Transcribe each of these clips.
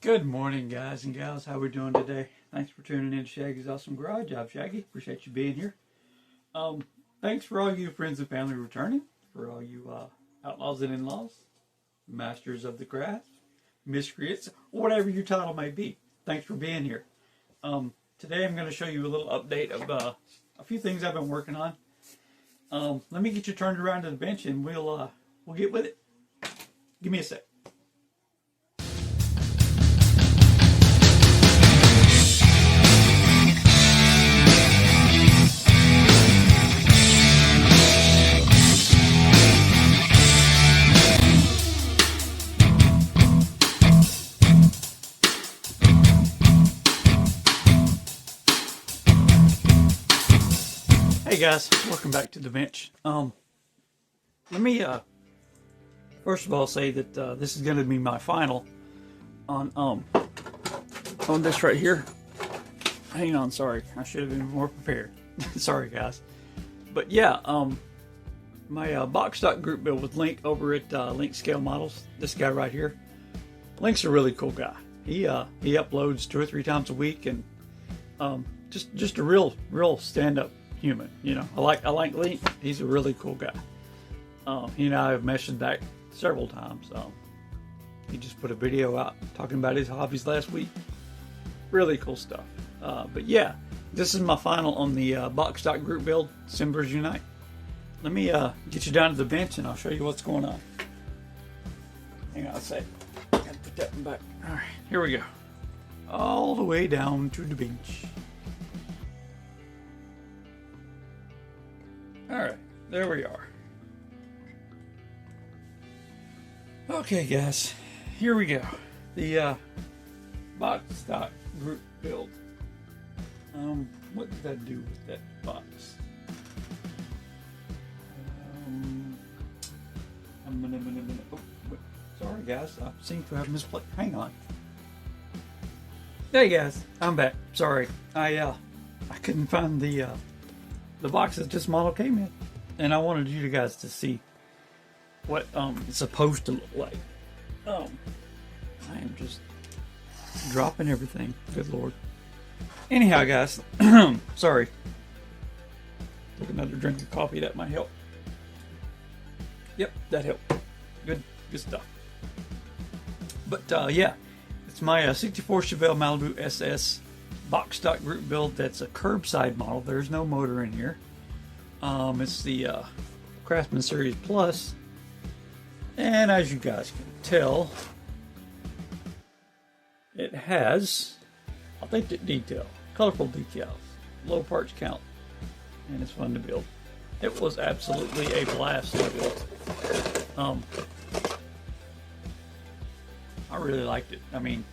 Good morning, guys and gals. How we doing today? Thanks for tuning in to Shaggy's Awesome Garage. I'm Shaggy. Appreciate you being here. Thanks for all you friends and family returning, for all you outlaws and in-laws, masters of the craft, miscreants, whatever your title may be. Thanks for being here. Today I'm going to show you a little update of a few things I've been working on. Let me get you turned around to the bench and we'll get with it. Give me a sec. Hey guys, welcome back to the bench. Let me first of all say that this is going to be my final on this right here. Hang on, sorry, I should have been more prepared. Sorry guys, but yeah, my box stock group build with Link over at Link Scale Models. This guy right here, Link's a really cool guy. He uploads 2 or 3 times a week, and just a real stand-up human. You know, I like Link. He's a really cool guy. He and I have messaged back several times. He just put a video out talking about his hobbies last week. Really cool stuff. But yeah, this is my final on the box stock group build, Simbers Unite. Let me get you down to the bench and I'll show you what's going on. Hang on a sec. Gotta put that one back. Alright, here we go. All the way down to the bench. Alright, there we are. Okay guys, here we go. The box stock group build. What did I do with that box? Oh, sorry guys, I seem to have misplaced. Hang on. Hey guys, I'm back. Sorry, I couldn't find the box that this model came in, and I wanted you guys to see what it's supposed to look like. I am just dropping everything. Good lord. Anyhow, guys, sorry. Took another drink of coffee. That might help. Yep, that helped. Good stuff. But yeah, it's my 64 Chevelle Malibu SS box stock group build. That's a curbside model. There's no motor in here. It's the Craftsman Series Plus, and as you guys can tell, it has authentic detail, colorful details, low parts count, and it's fun to build. It was absolutely a blast to build. I really liked it. I mean,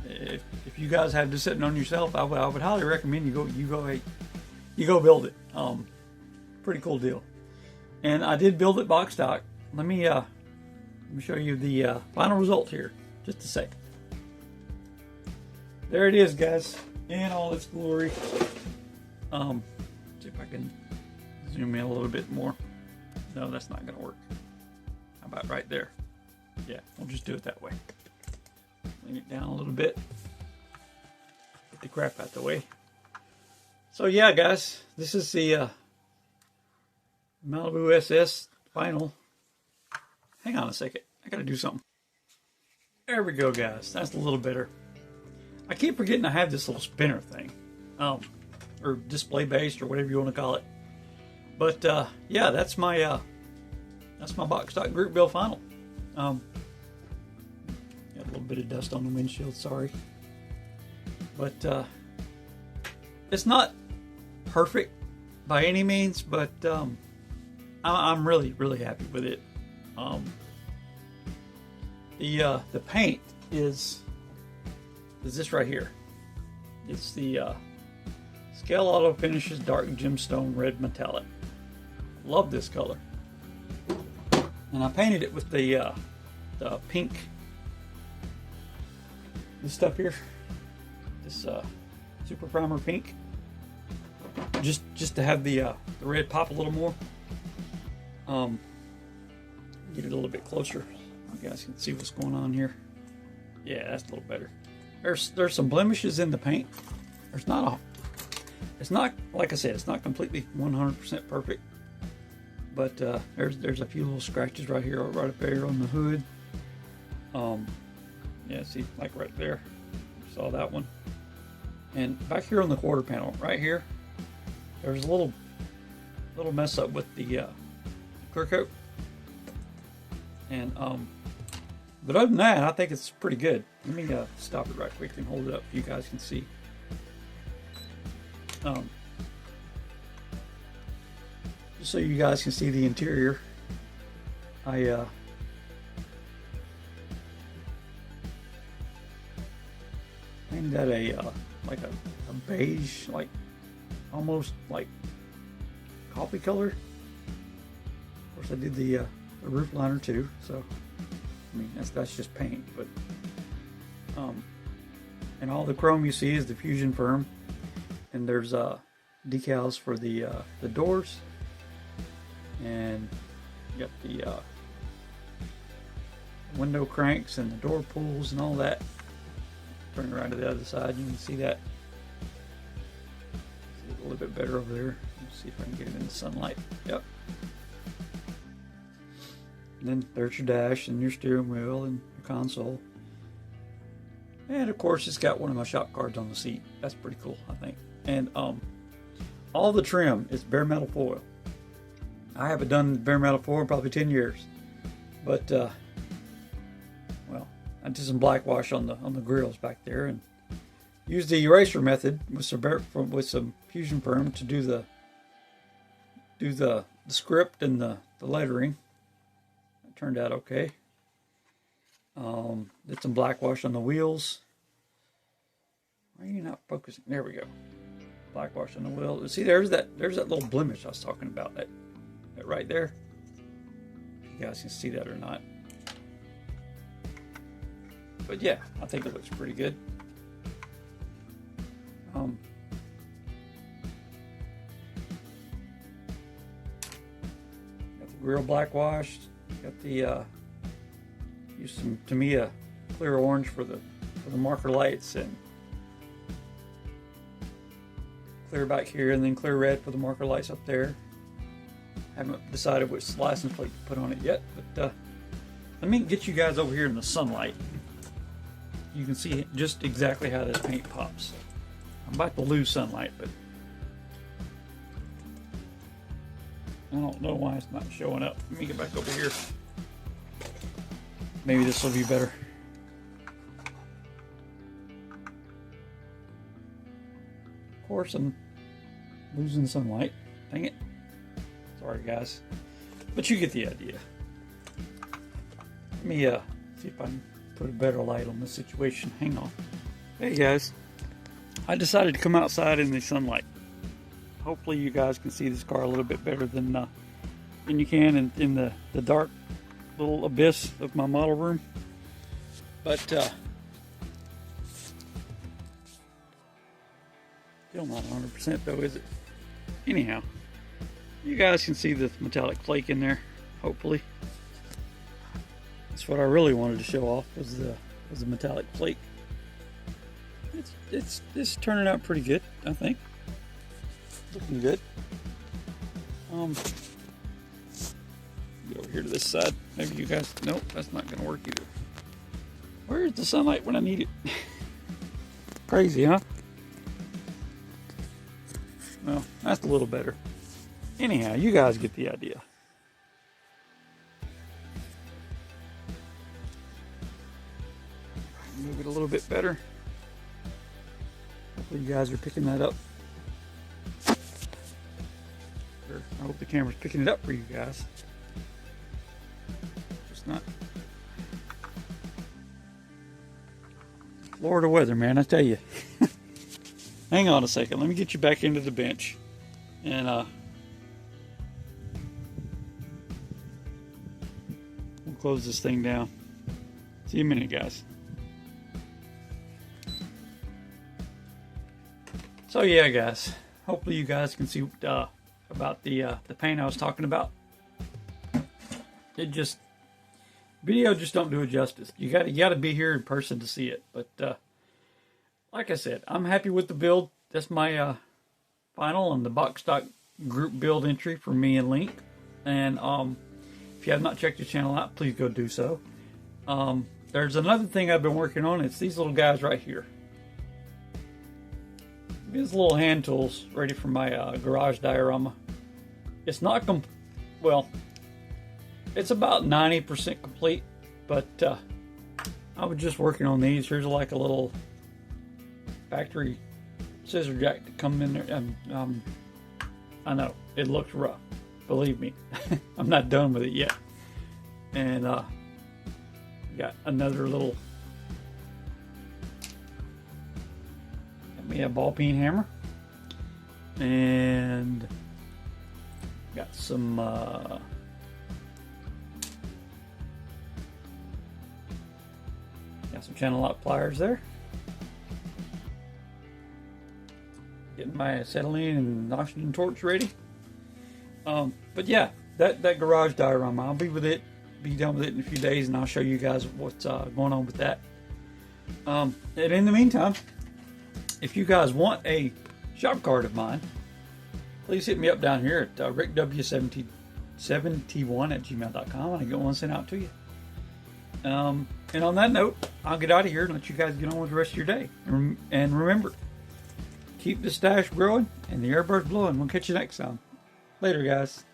if you guys have this sitting on yourself, I would highly recommend you go build it. Pretty cool deal. And I did build it box stock. Let me show you the final result here. Just a second. There it is, guys, in all its glory. See if I can zoom in a little bit more. No, that's not gonna work. How about right there? Yeah, we'll just do it that way. Lean it down a little bit. Get the crap out the way. So yeah, guys, this is the Malibu SS final. Hang on a second. I gotta do something. There we go, guys. That's a little better. I keep forgetting I have this little spinner thing. Or display based, or whatever you want to call it. But yeah, that's my box stock group build final. Got a little bit of dust on the windshield, sorry. But it's not perfect by any means, but I'm really happy with it. The paint is this right here. It's the Scale Auto Finishes Dark Gemstone Red Metallic. Love this color. And I painted it with the pink, this stuff here, this Super Primer Pink, just to have the red pop a little more. Get it a little bit closer. You guys can see what's going on here. Yeah, that's a little better. there's some blemishes in the paint. It's not, like I said, it's not completely 100% perfect. But there's a few little scratches right here, right up there on the hood. Yeah, see, like right there. Saw that one. And back here on the quarter panel, right here, there's a little mess up with the clear coat. And but other than that, I think it's pretty good. Let me stop it right quick and hold it up so you guys can see. Just so you guys can see the interior, I painted that like a beige, like almost like coffee color. Of course, I did the roof liner too, so I mean that's just paint. But and all the chrome you see is the Fusion Firm, and there's decals for the doors, and you got the window cranks and the door pulls and all that. Turn around to the other side, you can see that. See it a little bit better over there. Let's see if I can get it in the sunlight. Yep. And then there's your dash and your steering wheel and your console. And of course, it's got one of my shop cards on the seat. That's pretty cool, I think. And all the trim is bare metal foil. I haven't done bare metal foil in probably 10 years. But well, I did some black wash on the grills back there, and used the eraser method with some Fusion Firm to do the script and the lettering. It turned out okay. Did some black wash on the wheels. Why are you not focusing? There we go. Black wash on the wheel. See, there's that little blemish I was talking about. That right there. You guys can see that or not. But yeah, I think it looks pretty good. Got the grill black washed. Got the used some Tamiya clear orange for the marker lights, and clear back here, and then clear red for the marker lights up there. Haven't decided which license plate to put on it yet, but let me get you guys over here in the sunlight. You can see just exactly how this paint pops. I'm about to lose sunlight, but I don't know why it's not showing up. Let me get back over here. Maybe this will be better. Of course, I'm losing sunlight. Dang it. Sorry, guys. But you get the idea. Let me see if I can put a better light on this situation. Hang on. Hey, guys. I decided to come outside in the sunlight. Hopefully you guys can see this car a little bit better than you can in the dark little abyss of my model room. But still not 100% though, is it? Anyhow, you guys can see the metallic flake in there, hopefully. That's what I really wanted to show off, was the metallic flake. It's turning out pretty good, I think. Looking good. Go over here to this side. Maybe you guys, nope, that's not gonna work either. Where's the sunlight when I need it? Crazy, huh? Well, that's a little better. Anyhow, you guys get the idea. Move it a little bit better. Hopefully you guys are picking that up. I hope the camera's picking it up for you guys. Just not. Florida weather, man, I tell you. Hang on a second. Let me get you back into the bench. And we'll close this thing down. See you in a minute, guys. So yeah, guys. Hopefully you guys can see about the paint I was talking about. Video just don't do it justice. You gotta be here in person to see it. But like I said, I'm happy with the build. That's my final on the box stock group build entry for me and Link. And if you have not checked the channel out, please go do so. There's another thing I've been working on. It's these little guys right here. These little hand tools ready for my garage diorama. It's not well, it's about 90% complete, but I was just working on these. Here's like a little factory scissor jack to come in there. I know it looks rough, believe me. I'm not done with it yet. And got another little, got me a ball peen hammer, and got some got some channel lock pliers there. Getting my acetylene and oxygen torch ready. But yeah, that garage diorama, I'll be done with it in a few days, and I'll show you guys what's going on with that. And in the meantime, if you guys want a shop card of mine, please hit me up down here at rickw71@gmail.com, and I get one sent out to you. And on that note, I'll get out of here and let you guys get on with the rest of your day. And remember, keep the stash growing and the airbrush blowing. We'll catch you next time. Later, guys.